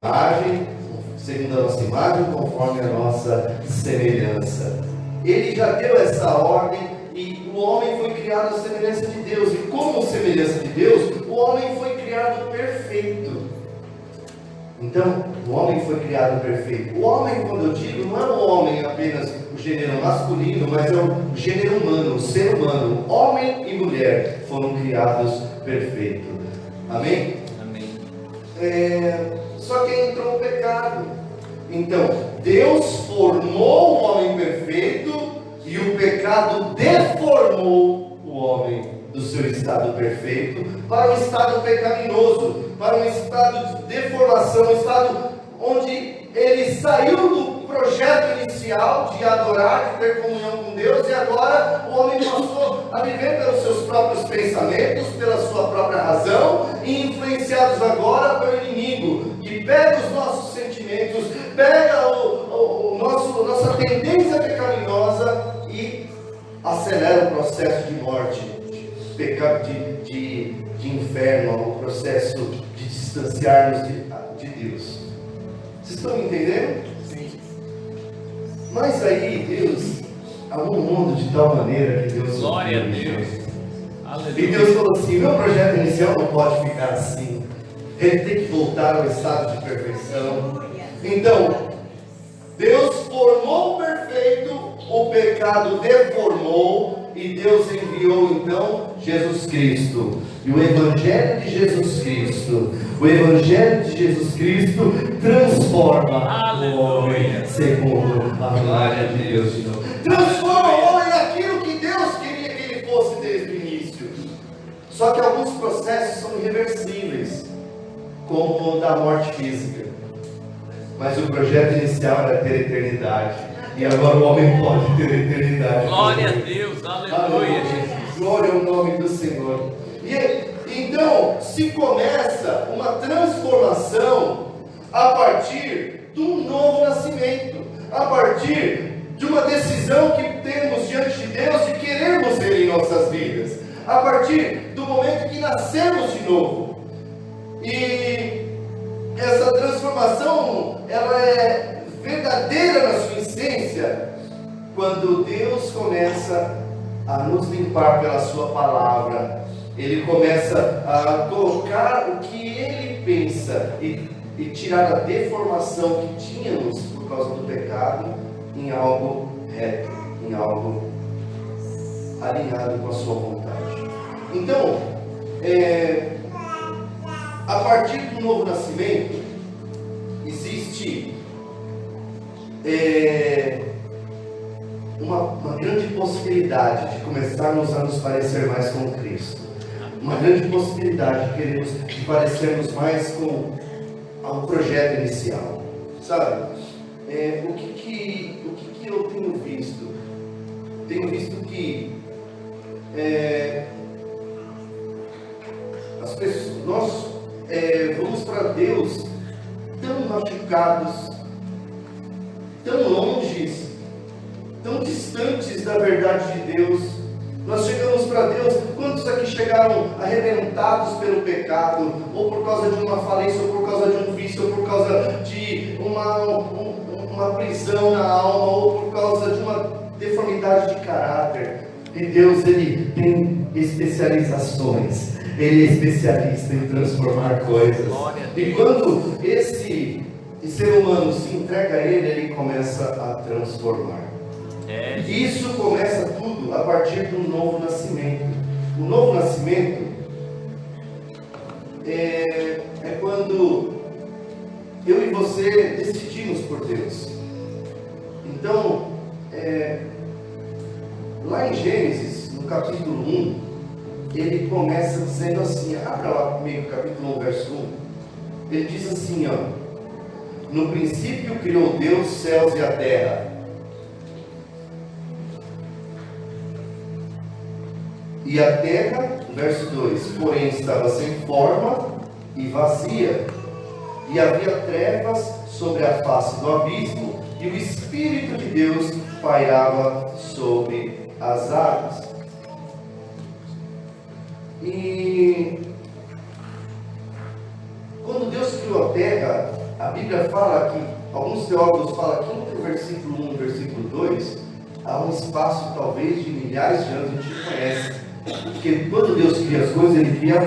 imagem, segundo a nossa imagem, conforme a nossa semelhança. Ele já deu essa ordem e o homem foi criado à semelhança de Deus. E como semelhança de Deus, o homem foi criado perfeito. Então, o homem foi criado perfeito. O homem, quando eu digo, não é o homem apenas o gênero masculino, mas é o gênero humano, o ser humano. Homem e mulher foram criados perfeitos. Amém? Amém. Só que entrou o pecado. Então, Deus formou o homem perfeito e o pecado deformou o homem do seu estado perfeito para um estado pecaminoso, para um estado de deformação, um estado onde ele saiu do projeto inicial de adorar, de ter comunhão com Deus, e agora o homem passou a viver pelos seus próprios pensamentos, pela sua própria razão, e influenciados agora pelo inimigo, que pega os nossos sentimentos, pega nossa tendência pecaminosa e acelera o processo de morte, de inferno, o processo de distanciar-nos de Deus. Vocês estão me entendendo? Sim. Mas aí Deus amou o mundo de tal maneira que Deus... Glória a Deus. Aleluia. E Deus falou assim: meu projeto inicial não pode ficar assim. Ele tem que voltar ao estado de perfeição. Então, Deus formou o perfeito, o pecado deformou, e Deus enviou então Jesus Cristo. E o Evangelho de Jesus Cristo, transforma o homem segundo a glória de Deus. Transforma o homem naquilo que Deus queria que ele fosse desde o início. Só que alguns processos são irreversíveis, como o da morte física. Mas o projeto inicial era ter eternidade. E agora o homem pode ter eternidade. Glória a Deus, aleluia, Jesus. Glória ao nome do Senhor. E então se começa uma transformação a partir do novo nascimento, a partir de uma decisão que temos diante de Deus de querermos Ele em nossas vidas, a partir do momento que nascemos de novo. E essa transformação, ela é verdadeira na sua essência quando Deus começa a nos limpar pela sua palavra. Ele começa a colocar o que Ele pensa e tirar a deformação que tínhamos por causa do pecado em algo reto, em algo alinhado com a sua vontade. Então, a partir do novo nascimento, existe uma grande possibilidade de começarmos a nos parecer mais com Cristo. Uma grande possibilidade de parecermos mais com o projeto inicial. Sabe? O que eu tenho visto? Tenho visto que as pessoas, nós vamos para Deus tão machucados, tão longes, tão distantes da verdade de Deus. Nós chegamos para Deus, quantos aqui chegaram arrebentados pelo pecado, ou por causa de uma falência, ou por causa de um vício, ou por causa de uma prisão na alma, ou por causa de uma deformidade de caráter? E Deus, Ele tem especializações. Ele é especialista em transformar coisas. E quando esse ser humano se entrega a Ele, Ele começa a transformar. Isso começa tudo a partir do novo nascimento. O novo nascimento é quando eu e você decidimos por Deus. Então, lá em Gênesis, no capítulo 1, ele começa dizendo assim, abra lá comigo, capítulo 1, verso 1. Ele diz assim, no princípio criou Deus os céus e a terra. E a terra, verso 2, porém estava sem forma e vazia, e havia trevas sobre a face do abismo, e o Espírito de Deus pairava sobre as águas. E quando Deus criou a terra, a Bíblia fala que, alguns teólogos falam que entre o versículo 1 e o versículo 2, há um espaço talvez de milhares de anos, a gente conhece. Porque quando Deus cria as coisas, Ele cria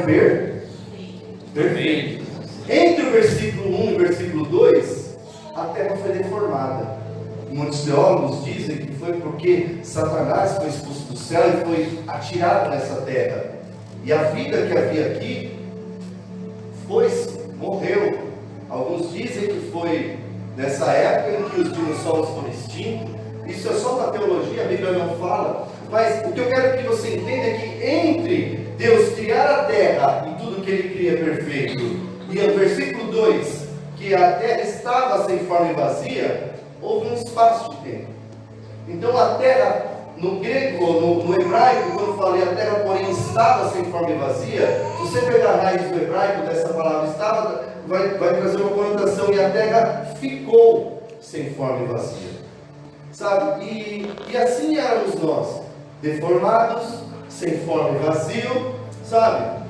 perfeito. Entre o versículo 1 e o versículo 2, a terra foi deformada. Muitos teólogos dizem que foi porque Satanás foi expulso do céu e foi atirado nessa terra. E a vida que havia aqui morreu. Alguns dizem que foi nessa época em que os dinossauros foram extintos. Isso é só uma teologia, a Bíblia não fala. Mas o que eu quero que você entenda é que entre Deus criar a terra e tudo que Ele cria perfeito, e o versículo 2, que a terra estava sem forma e vazia, houve um espaço de tempo. Então a terra, no grego, no hebraico, quando eu falei a terra porém estava sem forma e vazia, se você pegar a raiz do hebraico dessa palavra estava, vai trazer uma conotação, e a terra ficou sem forma e vazia. Sabe? E assim éramos nós, deformados, sem forma e vazio, sabe?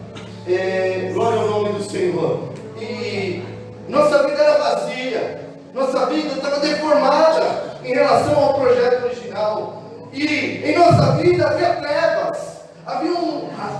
Glória ao nome do Senhor. E nossa vida era vazia, nossa vida estava deformada em relação ao projeto original. E em nossa vida havia trevas, havia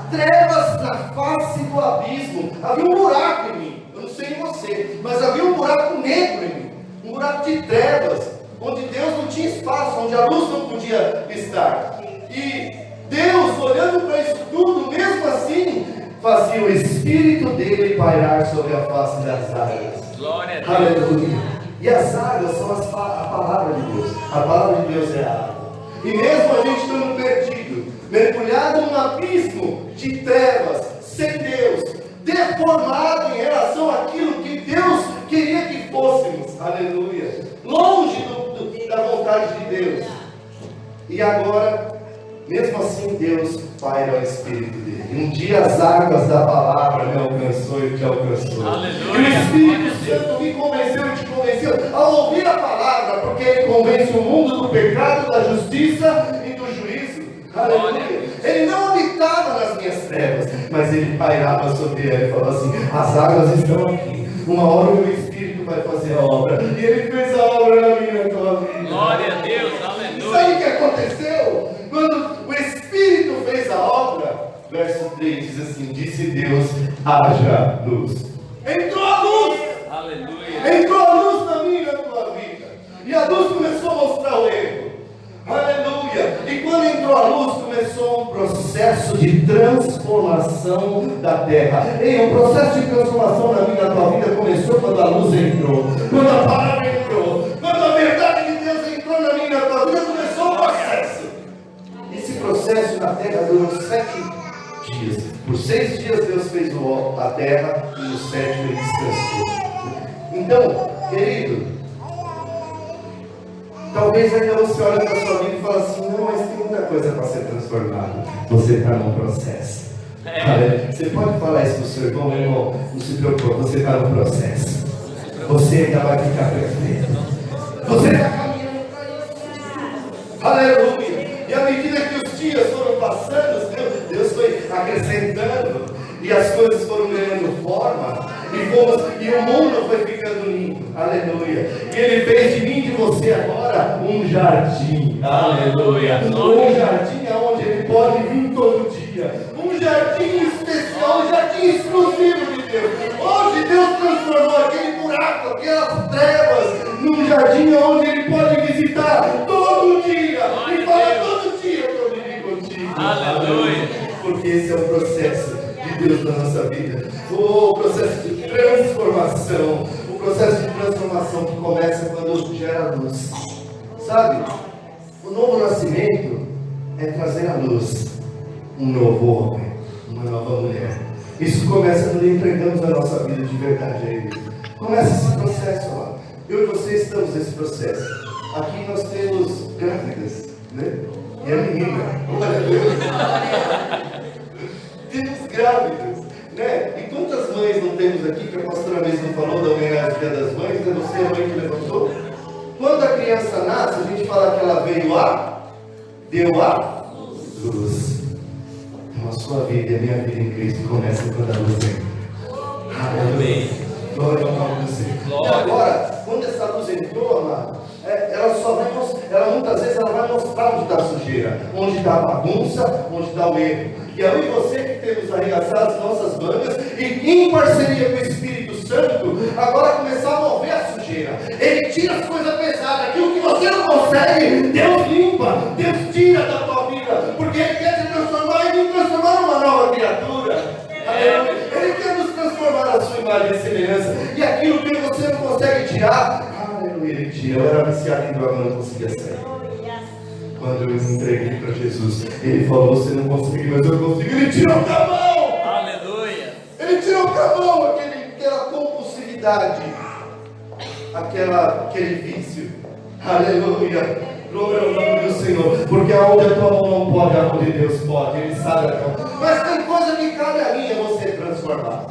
trevas na face do abismo, havia um buraco em mim. Eu não sei em você, mas havia um buraco negro em mim, um buraco de trevas, onde Deus não tinha espaço, onde a luz não podia estar. E Deus, olhando para isso tudo, mesmo assim, fazia o Espírito dele pairar sobre a face das águas. Glória a Deus. Aleluia. E as águas são a palavra de Deus. A palavra de Deus é a água. E mesmo a gente estando perdido, mergulhado num abismo de trevas, sem Deus, deformado em relação àquilo que Deus queria que fôssemos, aleluia, longe da vontade de Deus. E agora, mesmo assim, Deus paira o Espírito dele. Um dia as águas da palavra me alcançou e te alcançou. Aleluia. E o Espírito Santo me convenceu e te convenceu ao ouvir a palavra, porque ele convence o mundo do pecado, da justiça e do juízo. Aleluia. Ele não habitava nas minhas trevas, mas ele pairava sobre ela e falava assim: as águas estão aqui. Uma hora o meu Espírito vai fazer a obra. E ele fez a obra na minha e na tua vida. Glória a Deus, aleluia. Sabe o que aconteceu? Quando o Espírito fez a obra, verso 3 diz assim: disse Deus, haja luz. Entrou a luz. Aleluia. Entrou a luz na minha e na tua vida. E a luz começou a mostrar o erro. Aleluia. E quando entrou a luz, começou um processo de transformação da terra. E o processo de transformação na minha e na tua vida começou quando a luz entrou, quando a palavra entrou, quando a verdade de Deus entrou na minha e na tua vida, começou o processo. Esse processo na terra durou 7 dias. Por 6 dias Deus fez a terra e no 7º ele descansou. Então, querido, talvez ainda você olhe para a sua vida e fale assim: não, mas tem muita coisa para ser transformada. Você está num processo. Você pode falar isso para o seu irmão: meu irmão, não se preocupe, você está no processo. Você ainda vai ficar perfeito. Você está caminhando para isso. Aleluia. E à medida que os dias foram passando, Deus foi acrescentando, e as coisas foram ganhando forma, e o mundo foi ficando lindo. Aleluia. E Ele fez de mim e de você agora um jardim. Aleluia. Um jardim aonde Ele pode vir todo dia. Um jardim especial, um jardim exclusivo de Deus. Hoje Deus transformou aquele buraco, aquelas trevas, num jardim onde Ele pode visitar todo dia. E fala: todo dia eu estou vindo contigo. Aleluia. Porque esse é o processo de Deus na nossa vida. O processo de transformação. O processo de transformação que começa quando gera luz. Sabe? O novo nascimento é trazer à luz um novo homem, uma nova mulher. Isso começa quando entregamos a nossa vida de verdade a Ele. Começa esse processo lá. Eu e você estamos nesse processo. Aqui nós temos grávidas, né? E a menina, glória a Deus. Temos grávidas, né? E quantas mães não temos aqui, que a pastora mesmo falou da homenagem Dia das Mães, é você a mãe que levantou? Quando a criança nasce, a gente fala que ela deu a luz. Então a sua vida e a minha vida em Cristo começa quando a luz vem. Amém. Glória ao nome do Senhor. E agora, quando essa luz entrou, amado, ela só vai mostrar, muitas vezes ela vai mostrar onde está a sujeira, onde está a bagunça, onde está o erro. E eu e você que temos arregaçado as nossas mangas e em parceria com o Espírito Santo, agora começar a mover a sujeira. Ele tira as coisas pesadas, aquilo que você não consegue, Deus limpa, Deus tira da tua vida, porque Ele quer te transformar e te transformar numa nova criatura. Ele quer nos transformar na sua imagem e semelhança, e aquilo que você não consegue tirar, aleluia, Ele tira. Eu era viciado em droga, não conseguia sair. Quando eu me entreguei para Jesus, Ele falou: você não conseguiu, mas eu consigo. Ele tirou com a mão. Aleluia. Ele tirou com a mão aquela compulsividade, aquele vício. Aleluia. Glória ao nome do Senhor. Porque aonde a tua mão não pode, aonde Deus pode. Ele sabe a tua mão. Mas tem coisa que cabe a mim, é você transformar.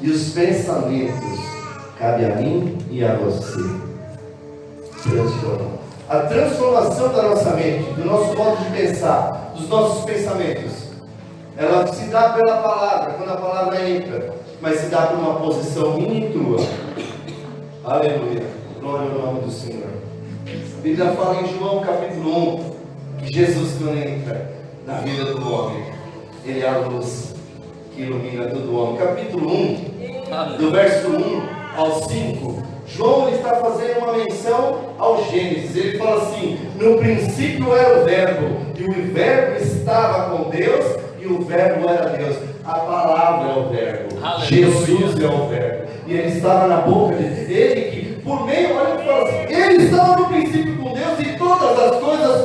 E os pensamentos cabe a mim e a você transformar. A transformação da nossa mente, do nosso modo de pensar, dos nossos pensamentos, ela se dá pela palavra, quando a palavra entra, mas se dá por uma posição minha e tua. Aleluia. Glória ao nome do Senhor. A Bíblia fala em João capítulo 1, que Jesus, quando entra na vida do homem, Ele é a luz que ilumina todo o homem. Capítulo 1, do verso 1 ao 5, João está fazendo uma menção ao Gênesis. Ele fala assim: no princípio era o verbo, e o verbo estava com Deus, e o verbo era Deus. A palavra é o verbo. Aleluia. Jesus é o verbo, e Ele estava na boca de Deus. Ele que, por meio, olha o que fala assim, Ele estava no princípio com Deus, e todas as coisas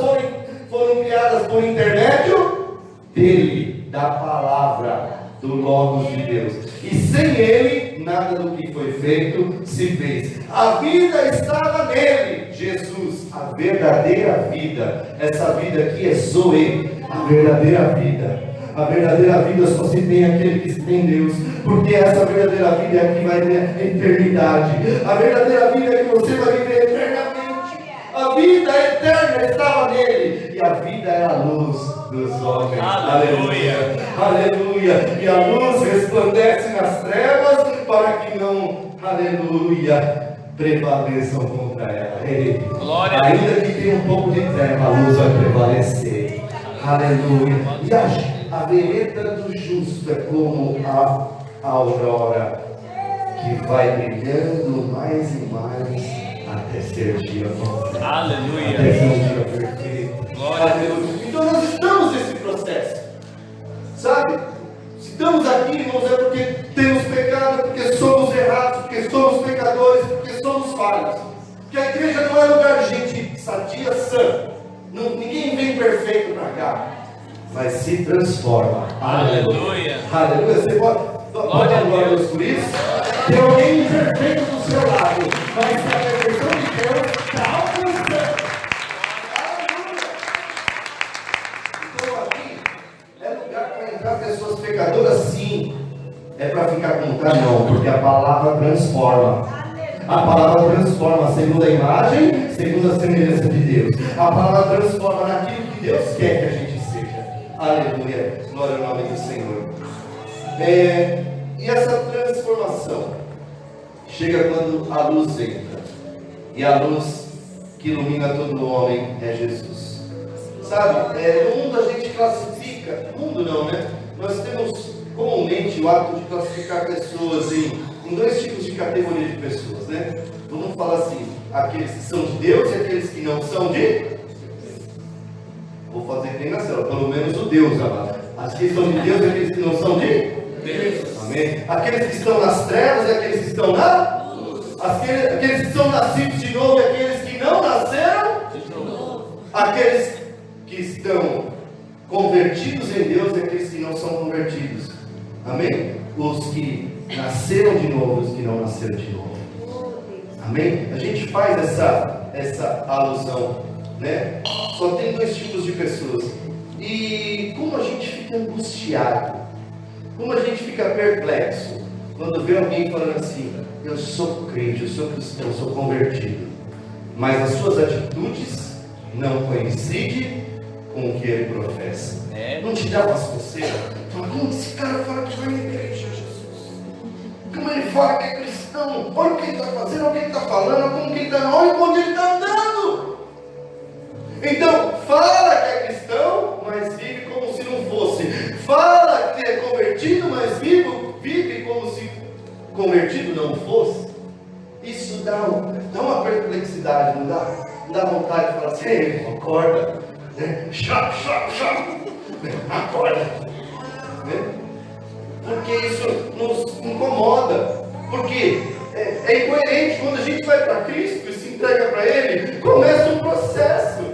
foram criadas por intermédio dele, da palavra, do Logos de Deus. E sem Ele, nada do que foi feito se fez. A vida estava nele, Jesus, a verdadeira vida. Essa vida aqui é Zoe, a verdadeira vida. A verdadeira vida só se tem aquele que tem Deus, porque essa verdadeira vida é que vai ter a eternidade. A verdadeira vida é que você vai viver eternamente. A vida eterna estava nele, e a vida é a luz dos homens. Aleluia. Aleluia. E a luz resplandece nas trevas para que não, aleluia, prevaleçam contra ela. Ei, ainda que tenha um pouco de treva, a luz vai prevalecer. Aleluia. E a vereda do justo é como a aurora, que vai brilhando mais e mais até ser dia bom. Aleluia. Até ser um dia perfeito. Aleluia. Então nós estamos nesse processo, sabe? Se estamos aqui, irmãos, é porque temos pecado, porque somos errados, porque somos pecadores, porque somos falhos. Porque a igreja não é lugar de gente sadia, sã. Ninguém vem perfeito para cá, mas se transforma. Aleluia. Aleluia. Você pode dar glória a Deus por isso? Tem alguém imperfeito do seu lado, mas a perfeição de Deus está alcançando. Aleluia. Então aqui é lugar para entrar pessoas pecadoras, sim. É para ficar com vontade, não, porque a palavra transforma. A palavra transforma segundo a imagem, segundo a semelhança de Deus. A palavra transforma naquilo que Deus quer que a gente seja. Aleluia. Glória ao nome do Senhor. E essa transformação chega quando a luz entra. E a luz que ilumina todo homem é Jesus. Sabe, no mundo a gente classifica, no mundo não, né? Nós temos comumente o hábito de classificar pessoas em dois tipos de categoria de pessoas, né? Vamos falar assim, aqueles que são de Deus e aqueles que não são de... Vou fazer que nem na célula, pelo menos o Deus, amado. Aqueles que são de Deus e aqueles que não são de Deus. Amém? Aqueles que estão nas trevas e aqueles que estão na luz. Aqueles que são nascidos de novo e aqueles que não nasceram de novo. Aqueles que estão convertidos em Deus e aqueles que não são convertidos. Amém? Os que nasceram de novo e os que não nasceram de novo. Amém? A gente faz essa alusão, né? Só tem dois tipos de pessoas. E como a gente fica angustiado, como a gente fica perplexo quando vê alguém falando assim: eu sou crente, eu sou cristão, eu sou convertido, mas as suas atitudes não coincidem com o que ele professa. Não te dá umas coceiras? Fala, como esse cara fala que vai na igreja, Jesus? Como ele fala que é cristão? cristão, olha o que ele está fazendo, olha o que ele está falando, olha como que ele está, olha onde ele está andando. Então, fala que é cristão, mas vive como se não fosse. Fala que é convertido, mas vive como se convertido não fosse. Isso dá uma perplexidade, não dá? Não dá vontade de falar assim, ei, acorda, né? Chá, acorda, né? Porque isso nos incomoda, porque é incoerente. Quando a gente vai para Cristo e se entrega para Ele, começa um processo,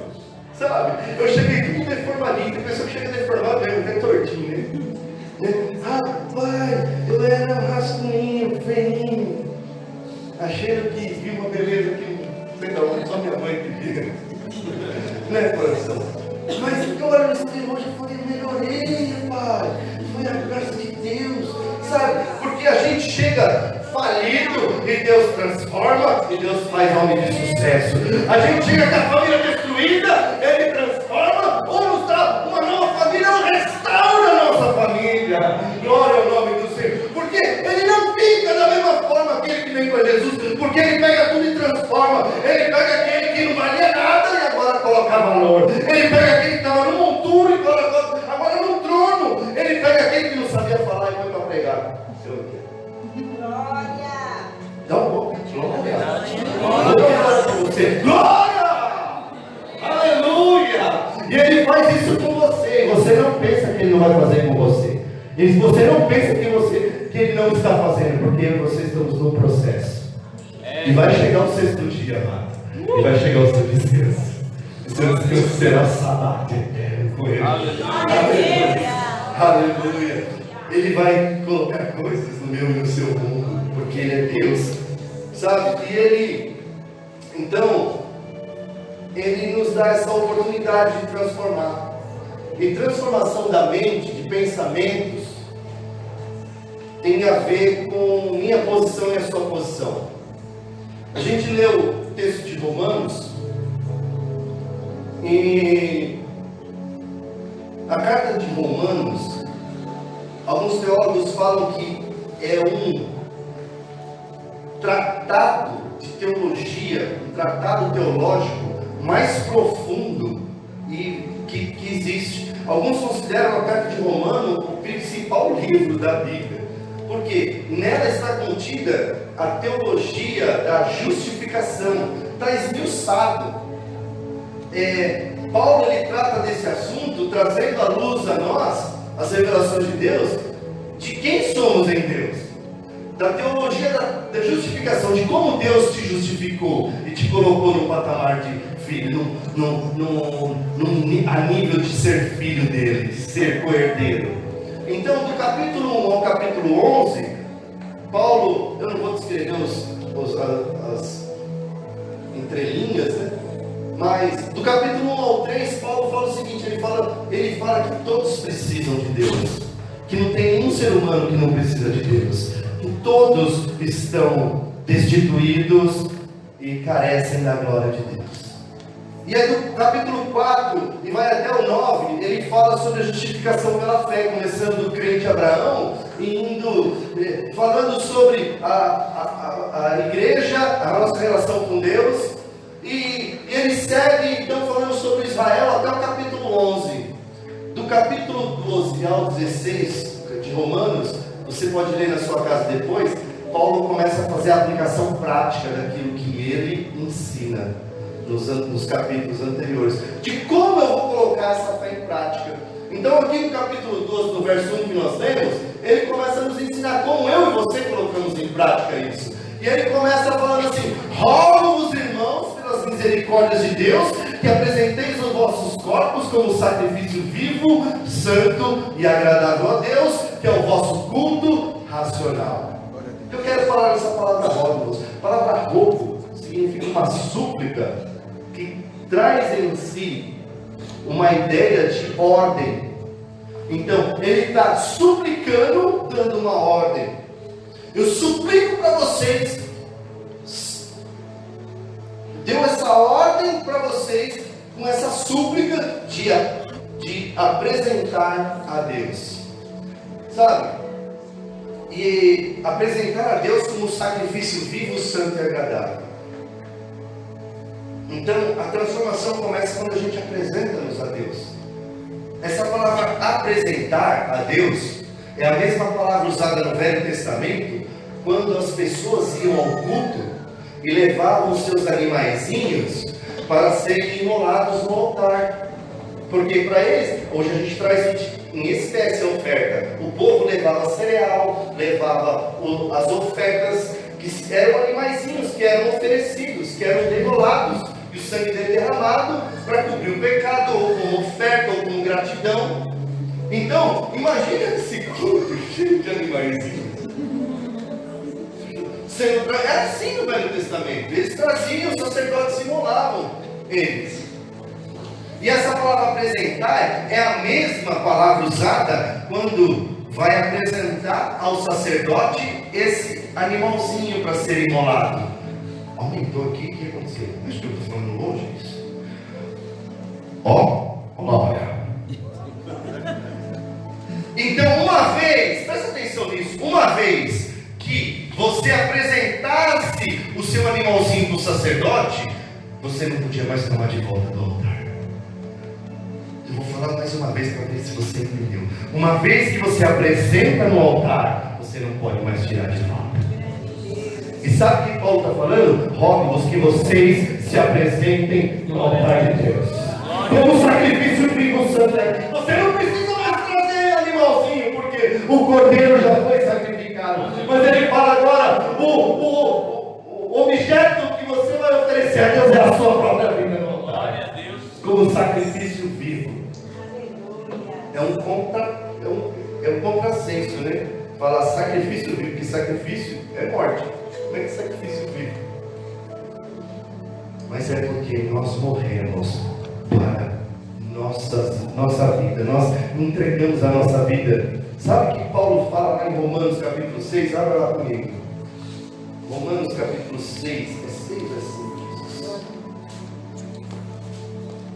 sabe? Eu cheguei tudo deformadinho, a pessoa que chega deformada mesmo, até tortinho, né? Rapaz, eu era um rascunho, feinho, achando que vi uma beleza que não sei da onde, só minha mãe que via, né, coração? Mas eu olho no espelho hoje e falei, melhorei, pai. Foi a graça de Deus, sabe? Porque a gente chega falido e Deus transforma e Deus faz homem de sucesso. A gente chega com a família destruída, Ele transforma, ou nos dá uma nova família, ou restaura a nossa família. Glória ao nome do Senhor. Porque Ele não fica da mesma forma aquele que vem com Jesus, porque Ele pega tudo e transforma. Ele pega aquele que não valia nada e agora coloca valor. Ele pega aquele que estava no monturo e coloca agora no trono. Ele pega aquele que não sabia falar e foi para pregar. Glória! Dá um pouco de glória. Glória! Aleluia! E Ele faz isso com você. E você não pensa que Ele não vai fazer com você. E você não pensa que Ele não está fazendo, porque vocês estão no processo. E vai chegar o sexto dia, amado. E vai chegar o seu descanso. O seu descanso será sabato eterno com Ele. Aleluia! Aleluia! Ele vai colocar coisas no meu e no seu mundo, porque Ele é Deus, sabe? E Ele, então, Ele nos dá essa oportunidade de transformar. E transformação da mente, de pensamentos, tem a ver com minha posição e a sua posição. A gente leu o texto de Romanos, e a carta de Romanos, alguns teólogos falam que é um tratado de teologia, um tratado teológico mais profundo e que existe. Alguns consideram a carta de Romanos o principal livro da Bíblia, porque nela está contida a teologia da justificação, está esmiuçado. Paulo ele trata desse assunto, trazendo à luz a nós as revelações de Deus, de quem somos em Deus, da teologia da justificação, de como Deus te justificou e te colocou no patamar de filho, a nível de ser filho dele, ser co-herdeiro. Então, do capítulo 1 ao capítulo 11, Paulo, eu não vou descrever as entrelinhas, né? Mas do capítulo 1 ao 3, Paulo fala o seguinte, ele fala que todos precisam de Deus, que não tem nenhum ser humano que não precisa de Deus, que todos estão destituídos e carecem da glória de Deus. E aí do capítulo 4 e vai até o 9, ele fala sobre a justificação pela fé, começando do crente Abraão, e falando sobre a igreja, a nossa relação com Deus, e ele segue então falando sobre Israel até o capítulo 11. Do capítulo 12 ao 16 de Romanos, você pode ler na sua casa depois, Paulo começa a fazer a aplicação prática daquilo que ele ensina nos capítulos anteriores, de como eu vou colocar essa fé em prática. Então aqui no capítulo 12, no verso 1 que nós lemos, ele começa a nos ensinar como eu e você colocamos em prática isso. E ele começa falando assim: rogo-vos, irmãos, pelas misericórdias de Deus, que apresenteis os vossos corpos como sacrifício vivo, santo e agradável a Deus, que é o vosso culto racional. Eu quero falar essa palavra rogo. A palavra rogo significa uma súplica que traz em si uma ideia de ordem. Então, ele está suplicando, dando uma ordem. Eu suplico para vocês, deu essa ordem para vocês, com essa súplica de apresentar a Deus, sabe? e apresentar a Deus como sacrifício vivo, santo e agradável. Então a transformação começa quando a gente apresenta-nos a Deus. Essa palavra apresentar a Deus é a mesma palavra usada no Velho Testamento, quando as pessoas iam ao culto e levavam os seus animaizinhos para serem imolados no altar. Porque para eles, hoje a gente traz em espécie a oferta. O povo levava cereal, levava as ofertas, que eram animaizinhos, que eram oferecidos, que eram imolados, e o sangue dele derramado para cobrir o pecado, ou como oferta, ou como gratidão. Então, imagina esse culto cheio de animaizinhos. Era assim no Velho Testamento. Eles traziam, os sacerdotes imolavam eles. E essa palavra apresentar é a mesma palavra usada quando vai apresentar ao sacerdote esse animalzinho para ser imolado. Aumentou aqui, o que aconteceu? Acho que eu estou falando longe isso. Glória. Então, uma vez, presta atenção nisso, uma vez que você apresentasse o seu animalzinho para o sacerdote, você não podia mais tomar de volta do altar. Eu vou falar mais uma vez para ver se você entendeu. Uma vez que você apresenta no altar, você não pode mais tirar de volta. E sabe o que Paulo está falando? Rogo-vos que vocês se apresentem no altar de Deus como sacrifício vivo, santo. Você não precisa mais trazer animalzinho, porque o cordeiro já foi sacrificado. Mas ele fala agora, o objeto que você vai oferecer a Deus é a sua própria vida no altar, como sacrifício vivo. É um contrassenso, né? Falar sacrifício vivo, que sacrifício é morte. Como é que sacrifício vivo? Mas é porque nós morremos para nossa vida. Nós entregamos a nossa vida. Sabe o que Paulo fala lá em Romanos capítulo 6? Abra lá comigo. Romanos capítulo 6. É 6 ou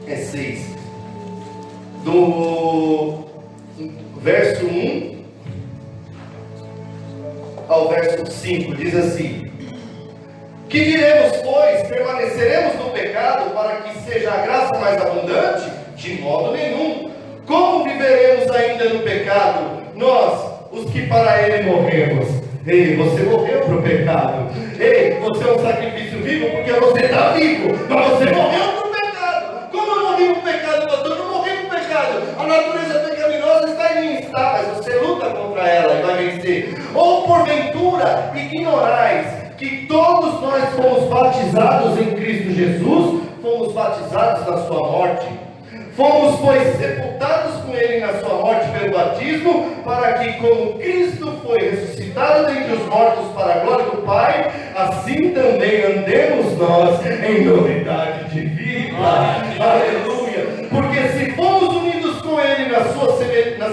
é 5? É 6. Do verso 1 ao verso 5 diz assim: que diremos, pois? Permaneceremos no pecado para que seja a graça mais abundante? De modo nenhum. Como viveremos ainda no pecado, nós, os que para ele morremos? Ei, você morreu para o pecado. Ei, você é um sacrifício vivo porque você está vivo, mas você morreu para o pecado. Como eu morri para o pecado, pastor? Eu não morri para o pecado. A natureza pecaminosa está em mim, está, mas você luta contra ela e vai vencer. Ou porventura ignorais que todos nós fomos batizados em Cristo Jesus, fomos batizados na sua morte. Fomos, pois, sepultados com ele na sua morte pelo batismo, para que, como Cristo foi ressuscitado dentre os mortos para a glória do Pai, assim também andemos nós em novidade de vida. Aleluia! Porque se fomos unidos com ele na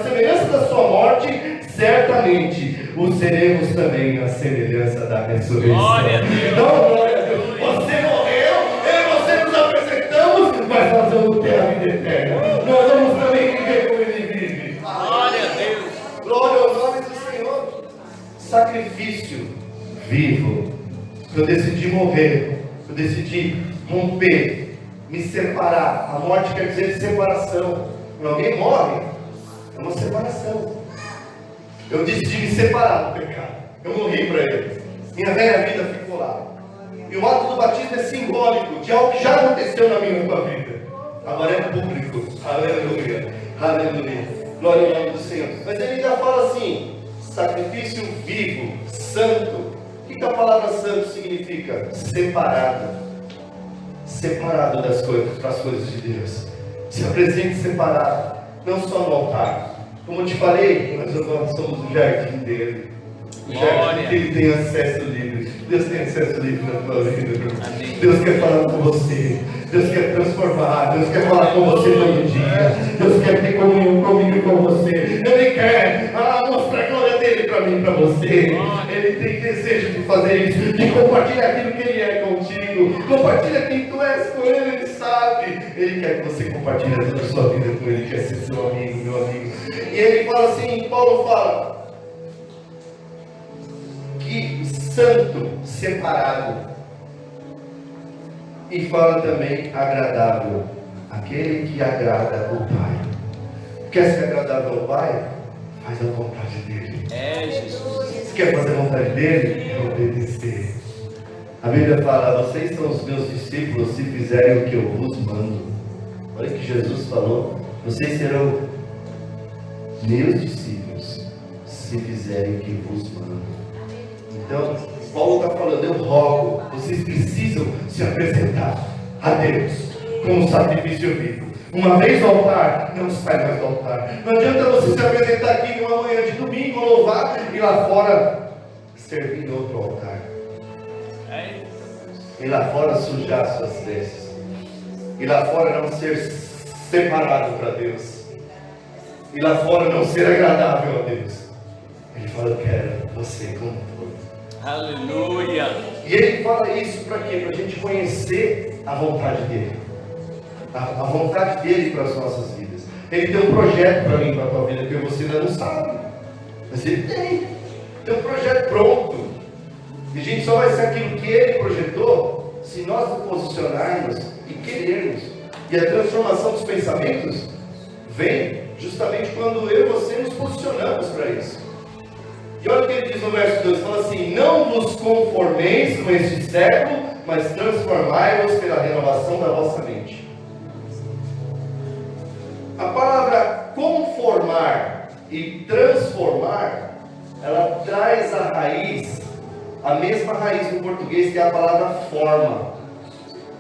semelhança da sua morte, certamente o seremos também na semelhança da ressurreição. Glória a Deus! Então, glória a Deus! Você morreu, eu e você nos apresentamos, mas nós vamos ter a vida eterna. Nós vamos também viver como ele vive. Glória a Deus! Glória ao nome do Senhor. Sacrifício vivo. Eu decidi morrer, eu decidi romper, me separar. A morte quer dizer separação. Quando alguém morre, é uma separação. Eu decidi me separar do pecado. Eu morri para ele. Minha velha vida ficou lá. E o ato do batismo é simbólico de algo que já aconteceu na minha nova vida. Agora é público. Aleluia. Aleluia. Glória ao nome do Senhor. Mas ele ainda fala assim: sacrifício vivo, santo. O que a palavra santo significa? Separado. Separado das coisas, para as coisas de Deus. Se apresente separado. Não só no altar. Como eu te falei, nós somos o jardim dele. O jardim que ele tem acesso livre. Deus tem acesso livre na tua vida. Amém. Deus quer falar com você. Deus quer transformar. Deus quer falar com você todo dia. Deus quer ter comunhão comigo e com você. Ele quer mostrar a glória dele para mim e para você. Ele tem desejo de fazer isso, de compartilhar aquilo que ele é contigo. Compartilha quem tu és com ele, ele sabe. Ele quer que você compartilhe toda a sua vida com ele. Quer ser seu amigo, meu amigo. E ele fala assim, Paulo fala: santo, separado. E fala também agradável, aquele que agrada o Pai. Quer ser agradável ao Pai? Faz a vontade dele. Jesus. Se quer fazer a vontade dele, é obedecer. A Bíblia fala: vocês são os meus discípulos se fizerem o que eu vos mando. Olha o que Jesus falou: vocês serão meus discípulos se fizerem o que vos mando. Então, Paulo está falando: eu rogo, vocês precisam se apresentar a Deus como sacrifício vivo. Uma vez no altar, não sai mais do altar. Não adianta você se apresentar aqui numa manhã de domingo, louvar, e lá fora servir no outro altar. E lá fora sujar suas vestes. E lá fora não ser separado para Deus. E lá fora não ser agradável a Deus. Ele fala: eu quero você como todo. Aleluia. E ele fala isso para quê? Para a gente conhecer a vontade dele. A vontade dele para as nossas vidas. Ele tem um projeto para mim, para a tua vida, que você ainda não sabe. Mas ele tem um projeto pronto. E a gente só vai ser aquilo que ele projetou se nós nos posicionarmos e querermos. E a transformação dos pensamentos vem justamente quando eu e você nos posicionamos para isso. E olha o que ele diz no verso 2, fala assim: não vos conformeis com este século, mas transformai-vos pela renovação da vossa mente. A palavra conformar e transformar, ela traz a raiz, a mesma raiz no português, que é a palavra forma.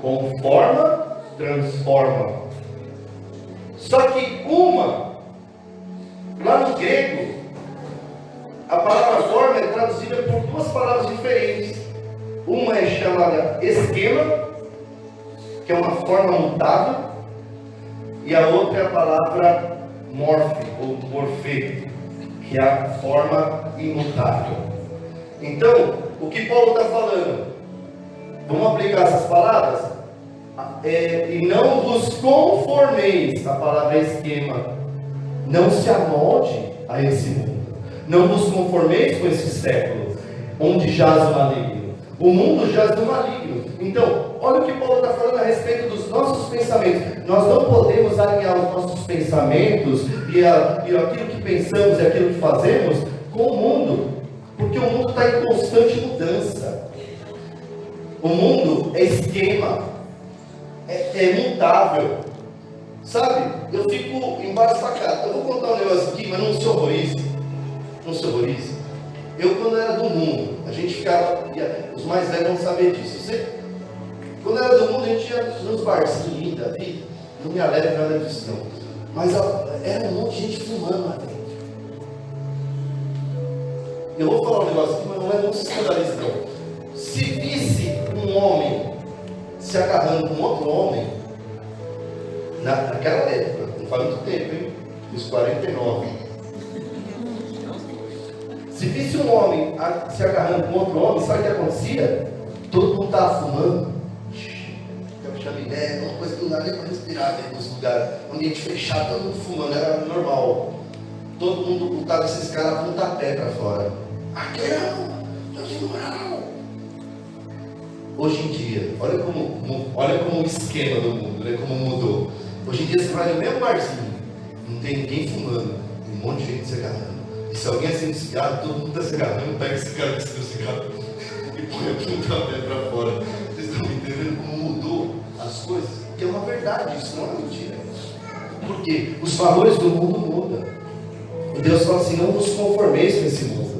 Conforma, transforma. Só que lá no grego, a palavra forma é traduzida por duas palavras diferentes. Uma é chamada esquema, que é uma forma mutável, e a outra é a palavra morfe, ou morfê, que é a forma imutável. Então, o que Paulo está falando? Vamos aplicar essas palavras? E não vos conformeis, a palavra é esquema. Não se amolde a esse mundo. Não vos conformeis com esse século, onde jaz o maligno. O mundo jaz do maligno. Então, olha o que Paulo está falando a respeito dos nossos pensamentos. Nós não podemos alinhar os nossos pensamentos e aquilo que pensamos e aquilo que fazemos com o mundo, porque o mundo está em constante mudança. O mundo é esquema, é mutável. Sabe, eu fico embasbacado. Eu vou contar um negócio aqui, mas não se horrorize. Não se horrorize. Eu, quando era do mundo, a gente ficava, os mais velhos não sabem disso. Quando era do mundo, a gente ia nos barzinhos da vida. Não me alegro nada disso não. Mas era um monte de gente fumando lá dentro. Eu vou falar um negócio aqui, mas não se escandalize não. Se visse um homem se agarrando com outro homem, naquela época, não faz muito tempo, hein? Fiz 49. Se visse um homem se agarrando com outro homem, sabe o que acontecia? Todo mundo estava fumando. Tem chaminé, uma coisa que não dá nem para respirar dentro dos lugares. Ambiente fechado, todo mundo fumando, era normal. Todo mundo botava esses caras com pontapé para fora. Aqui não tem moral. Hoje em dia, olha como o esquema do mundo, né? Como mudou. Hoje em dia você vai no mesmo barzinho, não tem ninguém fumando, tem um monte de gente se agarrando. E se alguém acende cigarro, todo mundo está se agarrando, pega esse cara que acendeu o cigarro e põe a pontapé para fora. Vocês estão entendendo como mudou as coisas? Que é uma verdade, isso não é mentira. Porque os valores do mundo mudam. E Deus fala assim: não vos conformeis com esse mundo.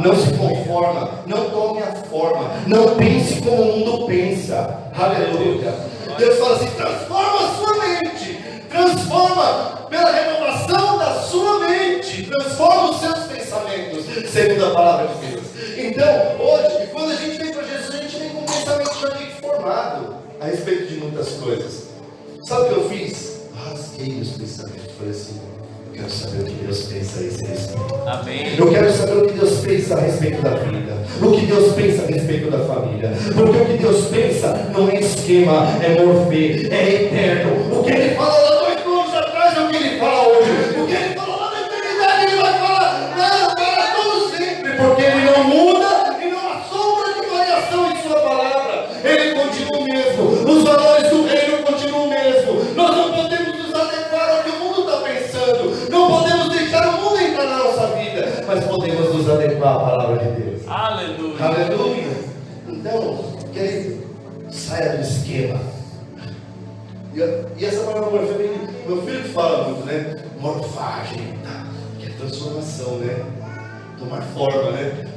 Não se conforma, não tome a forma, não pense como o mundo pensa. Aleluia. Deus fala assim: transforma a sua mente, transforma pela renovação da sua mente, transforma os seus pensamentos, segundo a palavra de Deus. Então, hoje, quando a gente vem para Jesus, a gente vem com um pensamento já meio formado a respeito de muitas coisas. Sabe o que eu fiz? Rasguei os pensamentos, falei assim: eu quero saber o que Deus pensa a esse respeito. Amém. Eu quero saber o que Deus pensa a respeito da vida, o que Deus pensa a respeito da família, porque o que Deus pensa não é esquema, é morfê, é eterno. O que Ele fala lá 2 mil anos atrás é o que Ele fala hoje. O que Ele falou lá na eternidade, Ele vai falar para todo sempre, porque Ele não muda e não assombra Saia do esquema. E essa palavra morfagem, meu filho fala muito, né? Morfagem, tá? Que é transformação, né? Tomar forma, né?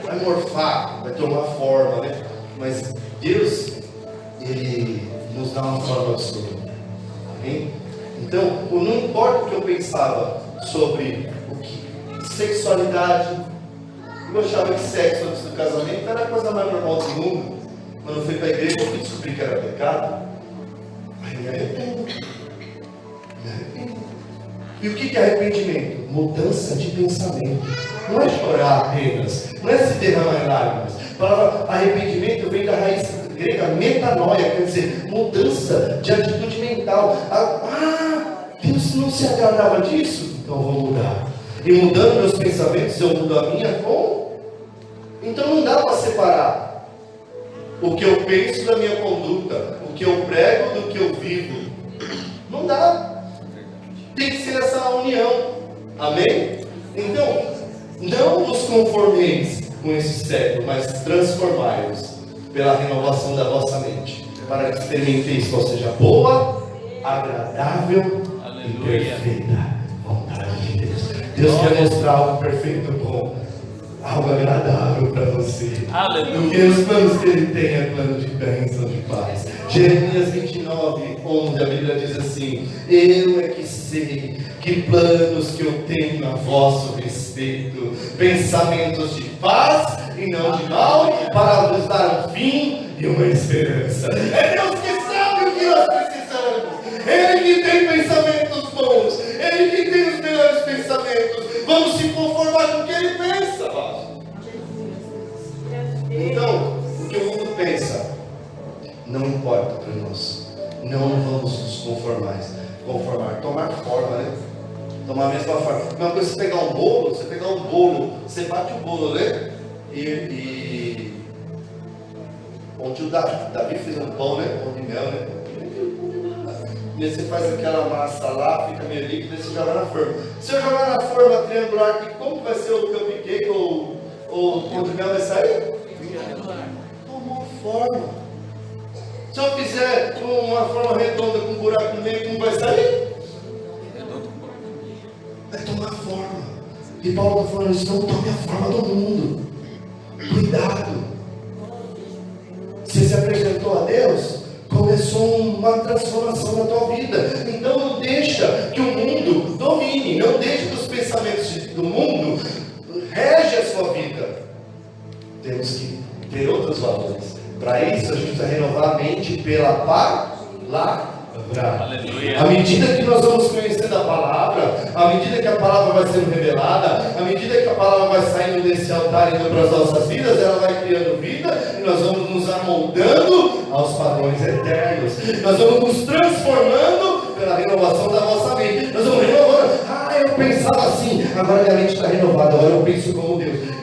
Vai morfar, vai tomar forma, né? Mas Deus, Ele nos dá uma forma absoluta. Amém? Então, não importa o que eu pensava sobre o que sexualidade, eu achava que sexo antes do casamento era a coisa mais normal do mundo. Quando eu fui para a igreja, eu descobri que era pecado. Aí me arrependo. E o que é arrependimento? Mudança de pensamento. Não é chorar apenas, não é se derramar em lágrimas. A palavra arrependimento vem da raiz grega metanoia, quer dizer, mudança de atitude mental. Deus não se agradava disso? Então eu vou mudar. E mudando meus pensamentos, eu mudo a minha como? Então não dá para separar o que eu penso da minha conduta, o que eu prego do que eu vivo. Não dá. Tem que ser essa união. Amém? Então, não vos conformeis com esse século, mas transformai-vos pela renovação da vossa mente, para que experimenteis qual seja a boa, agradável e perfeita vontade de Deus. Deus quer mostrar algo perfeito, bom, algo agradável para você. Porque os planos que Ele tem é plano de bênção, de paz. Jeremias 29, 11, a Bíblia diz assim: eu é que sei que planos que eu tenho a vosso respeito, pensamentos de paz e não de mal, para vos dar um fim e uma esperança. É Deus que sabe o que nós precisamos. Ele que tem pensamentos bons, Ele que tem os melhores pensamentos. Vamos se conformar com o que Ele pensa. Então, o que o mundo pensa não importa para nós. Não vamos nos conformar. Tomar forma, né? Tomar a mesma forma. Uma coisa é você pegar um bolo, você bate o bolo, né? E ontem o Davi fez um pão, né? Pão de mel, né? E aí você faz aquela massa lá, fica meio líquida, e você joga na forma. Se eu jogar na forma triangular, como vai ser o cupcake ou o pão de mel vai sair? Tomou forma. Se eu fizer uma forma redonda com um buraco no meio, como vai sair? Vai tomar forma. E Paulo está falando isso: não tome a forma do mundo. Cuidado. Você se apresentou a Deus, começou uma transformação na tua vida. Então não deixa que o mundo domine. Não deixa que os pensamentos do mundo rege a sua vida. Temos que ter outros valores. Para isso a gente precisa renovar a mente pela palavra. À medida que nós vamos conhecendo a palavra, à medida que a palavra vai sendo revelada, à medida que a palavra vai saindo desse altar e indo para as nossas vidas, ela vai criando vida e nós vamos nos amoldando aos padrões eternos. Nós vamos nos transformando pela renovação da nossa mente. Nós vamos renovando. Eu pensava assim, agora minha mente está renovada, agora eu penso como Deus.